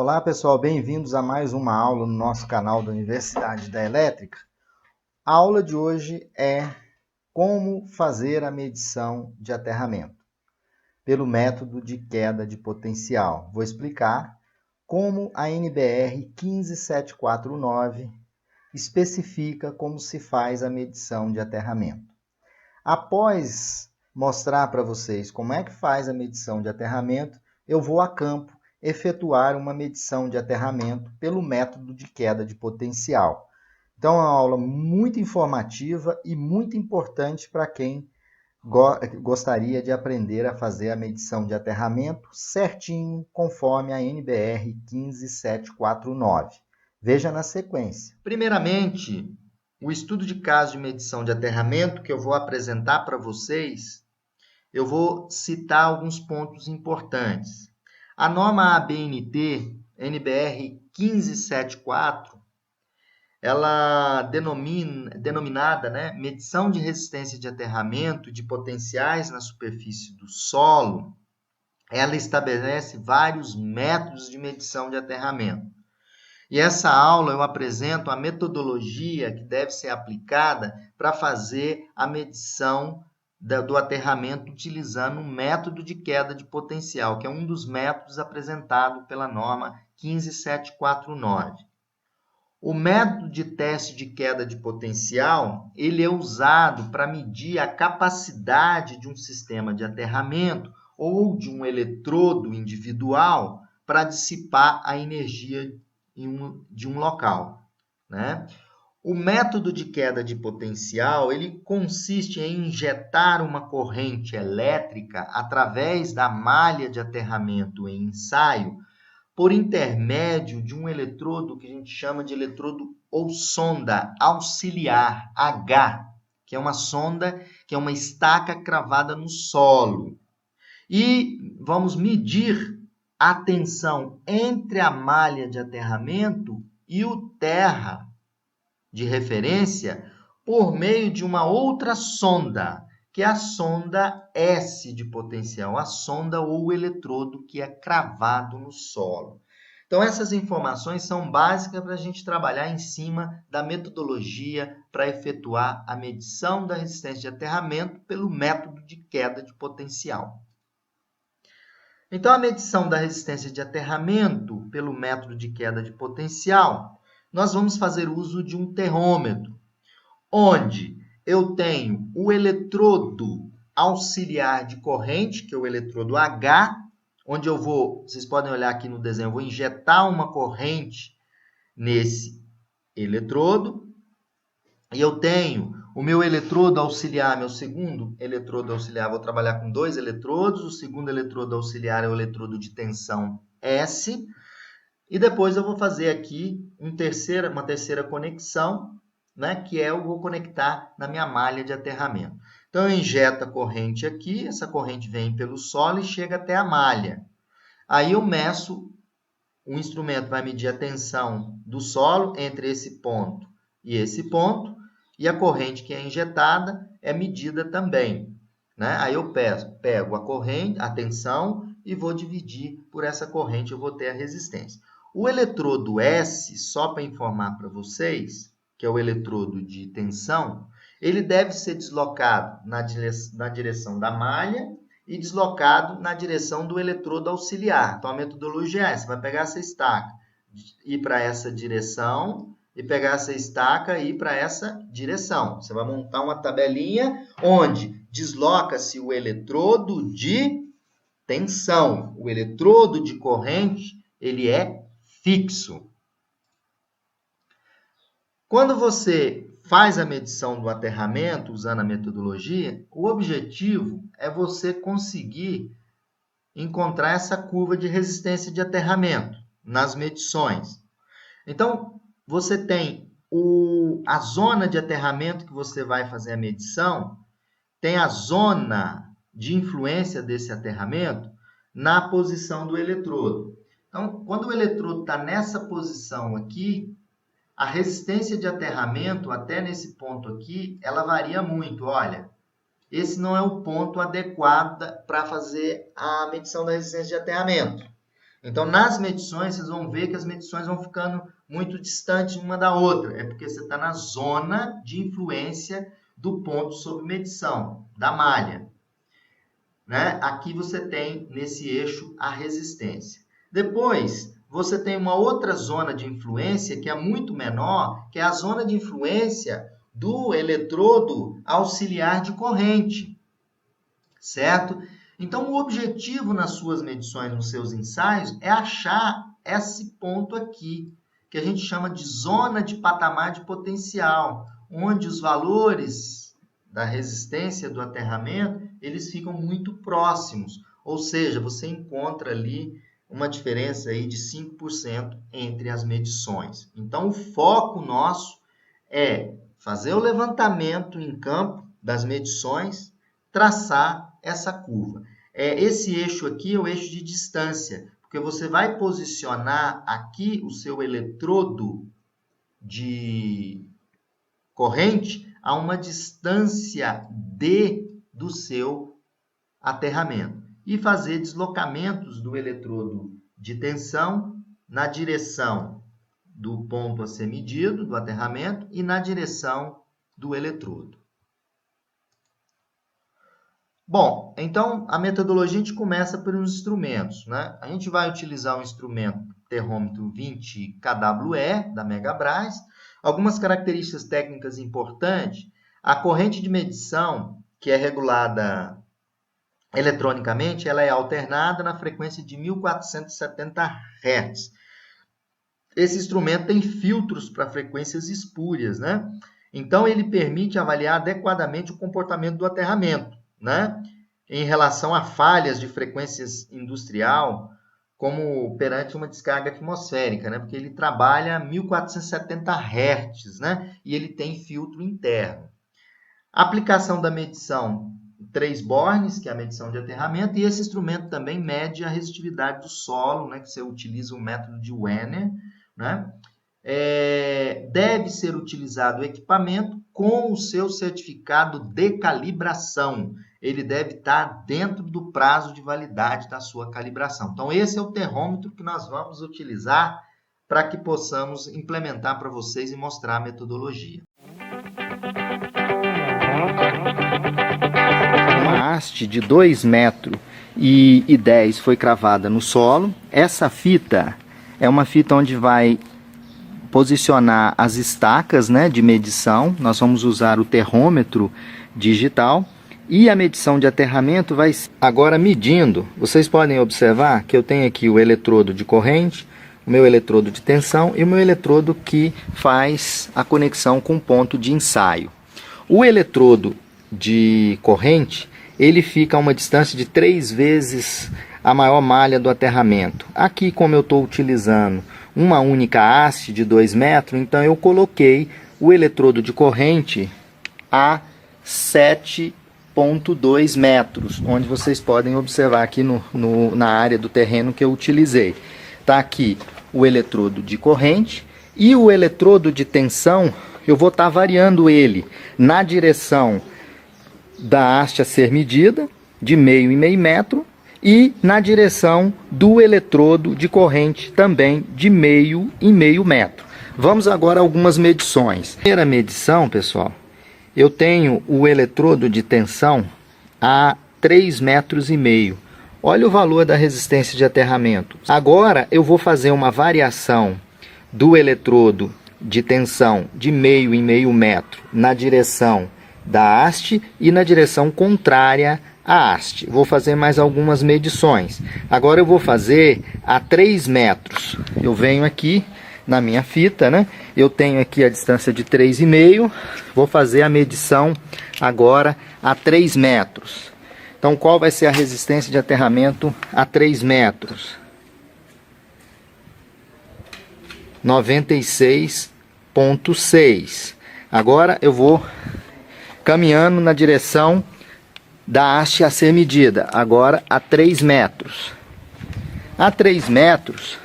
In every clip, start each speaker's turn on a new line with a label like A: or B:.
A: Olá pessoal, bem-vindos a mais uma aula no nosso canal da Universidade da Elétrica. A aula de hoje é como fazer a medição de aterramento pelo método de queda de potencial. Vou explicar como a NBR 15749 especifica como se faz a medição de aterramento. Após mostrar para vocês como é que faz a medição de aterramento, eu vou a campo efetuar uma medição de aterramento pelo método de queda de potencial. Então, é uma aula muito informativa e muito importante para quem gostaria de aprender a fazer a medição de aterramento certinho, conforme a NBR 15749. Veja na sequência. Primeiramente, o estudo de caso de medição de aterramento que eu vou apresentar para vocês, eu vou citar alguns pontos importantes. A norma ABNT, NBR 1574, ela denominada medição de resistência de aterramento de potenciais na superfície do solo, ela estabelece vários métodos de medição de aterramento. E essa aula eu apresento a metodologia que deve ser aplicada para fazer a medição do aterramento utilizando um método de queda de potencial, que é um dos métodos apresentado pela norma 15749. O método de teste de queda de potencial, ele é usado para medir a capacidade de um sistema de aterramento ou de um eletrodo individual para dissipar a energia de um local, né? O método de queda de potencial, ele consiste em injetar uma corrente elétrica através da malha de aterramento em ensaio por intermédio de um eletrodo que a gente chama de eletrodo ou sonda auxiliar, H, que é uma sonda, que é uma estaca cravada no solo. E vamos medir a tensão entre a malha de aterramento e o terra de referência por meio de uma outra sonda, que é a sonda S de potencial, a sonda ou o eletrodo que é cravado no solo. Então, essas informações são básicas para a gente trabalhar em cima da metodologia para efetuar a medição da resistência de aterramento pelo método de queda de potencial. Então, a medição da resistência de aterramento pelo método de queda de potencial, nós vamos fazer uso de um termômetro, onde eu tenho o eletrodo auxiliar de corrente, que é o eletrodo H, onde eu vou, vocês podem olhar aqui no desenho, eu vou injetar uma corrente nesse eletrodo, e eu tenho o meu eletrodo auxiliar, meu segundo eletrodo auxiliar, vou trabalhar com dois eletrodos, o segundo eletrodo auxiliar é o eletrodo de tensão S, e depois eu vou fazer aqui uma terceira conexão, que eu vou conectar na minha malha de aterramento. Então, eu injeto a corrente aqui, essa corrente vem pelo solo e chega até a malha. Aí eu meço, o instrumento vai medir a tensão do solo entre esse ponto e esse ponto, e a corrente que é injetada é medida também. Aí eu pego a corrente, a tensão, e vou dividir por essa corrente, eu vou ter a resistência. O eletrodo S, só para informar para vocês, que é o eletrodo de tensão, ele deve ser deslocado na direção da malha e deslocado na direção do eletrodo auxiliar. Então, a metodologia é essa, vai pegar essa estaca, ir para essa direção, e pegar essa estaca e ir para essa direção. Você vai montar uma tabelinha onde desloca-se o eletrodo de tensão. O eletrodo de corrente, ele é fixo. Quando você faz a medição do aterramento usando a metodologia, o objetivo é você conseguir encontrar essa curva de resistência de aterramento nas medições. Então, você tem a zona de aterramento que você vai fazer a medição, tem a zona de influência desse aterramento na posição do eletrodo. Então, quando o eletrodo está nessa posição aqui, a resistência de aterramento, até nesse ponto aqui, ela varia muito. Olha, esse não é o ponto adequado para fazer a medição da resistência de aterramento. Então, nas medições, vocês vão ver que as medições vão ficando muito distantes uma da outra. É porque você está na zona de influência do ponto sob medição, da malha. Né? Aqui você tem, nesse eixo, a resistência. Depois, você tem uma outra zona de influência que é muito menor, que é a zona de influência do eletrodo auxiliar de corrente. Certo? Então, o objetivo nas suas medições, nos seus ensaios, é achar esse ponto aqui, que a gente chama de zona de patamar de potencial, onde os valores da resistência do aterramento, eles ficam muito próximos. Ou seja, você encontra ali uma diferença aí de 5% entre as medições. Então, o foco nosso é fazer o levantamento em campo das medições, traçar essa curva. Esse eixo aqui é o eixo de distância, porque você vai posicionar aqui o seu eletrodo de corrente a uma distância D do seu aterramento e fazer deslocamentos do eletrodo de tensão na direção do ponto a ser medido, do aterramento, e na direção do eletrodo. Bom, então a metodologia a gente começa pelos instrumentos, né? A gente vai utilizar o instrumento termômetro 20 kWe da Megabras. Algumas características técnicas importantes: a corrente de medição, que é regulada eletronicamente, ela é alternada na frequência de 1470 Hz. Esse instrumento tem filtros para frequências espúrias, né? Então ele permite avaliar adequadamente o comportamento do aterramento, né? Em relação a falhas de frequências industrial, como perante uma descarga atmosférica, né? Porque ele trabalha 1470 Hz, né? E ele tem filtro interno. A aplicação da medição 3 bornes, que é a medição de aterramento, e esse instrumento também mede a resistividade do solo, né? Que você utiliza o método de Werner, né? Deve ser utilizado o equipamento com o seu certificado de calibração. Ele deve estar dentro do prazo de validade da sua calibração. Então, esse é o termômetro que nós vamos utilizar para que possamos implementar para vocês e mostrar a metodologia. Uma haste de 2,10 metros foi cravada no solo. Essa fita é uma fita onde vai posicionar as estacas, né, de medição. Nós vamos usar o termômetro digital e a medição de aterramento vai agora medindo. Vocês podem observar que eu tenho aqui o eletrodo de corrente, o meu eletrodo de tensão e o meu eletrodo que faz a conexão com o ponto de ensaio. O eletrodo de corrente, ele fica a uma distância de 3 vezes a maior malha do aterramento. Aqui, como eu estou utilizando uma única haste de 2 metros, então eu coloquei o eletrodo de corrente a 7,2 metros, onde vocês podem observar aqui na área do terreno que eu utilizei. Está aqui o eletrodo de corrente e o eletrodo de tensão, eu vou estar variando ele na direção da haste a ser medida, de meio em meio metro, e na direção do eletrodo de corrente também de meio em meio metro. Vamos agora a algumas medições. Primeira medição, pessoal, eu tenho o eletrodo de tensão a 3,5 metros. Olha o valor da resistência de aterramento. Agora eu vou fazer uma variação do eletrodo de tensão de meio em meio metro na direção da haste e na direção contrária à haste. Vou fazer mais algumas medições. Agora eu vou fazer a 3 metros. Eu venho aqui na minha fita, né? Eu tenho aqui a distância de 3,5. Vou fazer a medição agora a 3 metros. Então, qual vai ser a resistência de aterramento a 3 metros? 96,6. Agora eu vou caminhando na direção da haste a ser medida, agora a 3 metros. A 3 metros,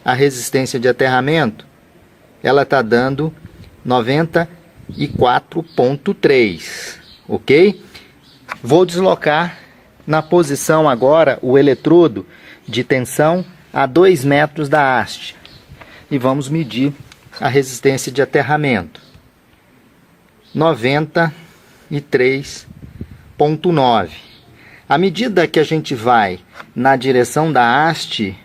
A: a resistência de aterramento, ela está dando 94,3, ok? Vou deslocar na posição agora o eletrodo de tensão a 2 metros da haste. E vamos medir a resistência de aterramento. 93,9. À medida que a gente vai na direção da haste,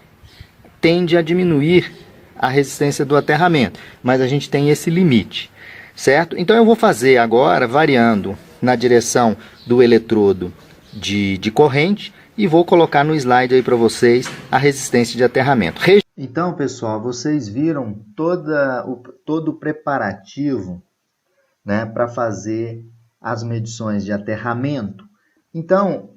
A: tende a diminuir a resistência do aterramento, mas a gente tem esse limite, certo? Então eu vou fazer agora variando na direção do eletrodo de corrente e vou colocar no slide aí para vocês a resistência de aterramento. Então, pessoal, vocês viram todo o preparativo, né, para fazer as medições de aterramento. Então,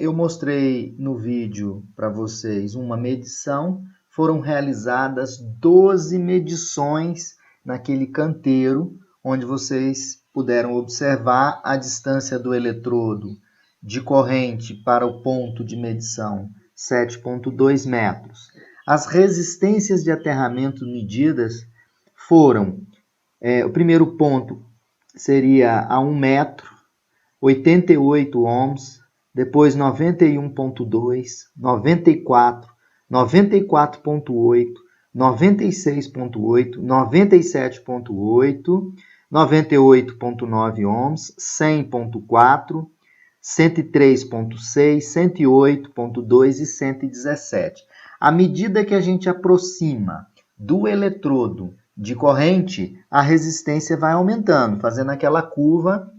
A: eu mostrei no vídeo para vocês uma medição. Foram realizadas 12 medições naquele canteiro, onde vocês puderam observar a distância do eletrodo de corrente para o ponto de medição, 7,2 metros. As resistências de aterramento medidas foram, o primeiro ponto seria a 1 metro, 88 ohms, depois 91,2, 94, 94,8, 96,8, 97,8, 98,9 ohms, 100,4, 103,6, 108,2 e 117. À medida que a gente aproxima do eletrodo de corrente, a resistência vai aumentando, fazendo aquela curva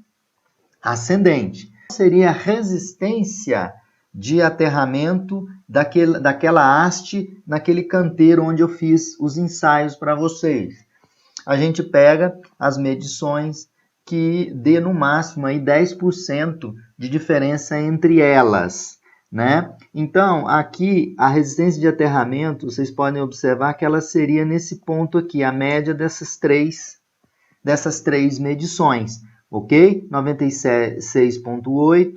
A: ascendente. Seria a resistência de aterramento daquela haste naquele canteiro onde eu fiz os ensaios para vocês. A gente pega as medições que dê no máximo aí 10% de diferença entre elas, né? Então, aqui a resistência de aterramento, vocês podem observar que ela seria nesse ponto aqui, a média dessas três medições, ok? 96,8,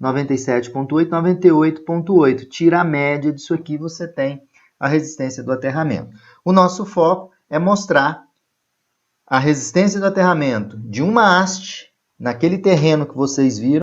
A: 97,8, 98,8. Tira a média disso aqui, você tem a resistência do aterramento. O nosso foco é mostrar a resistência do aterramento de uma haste naquele terreno que vocês viram,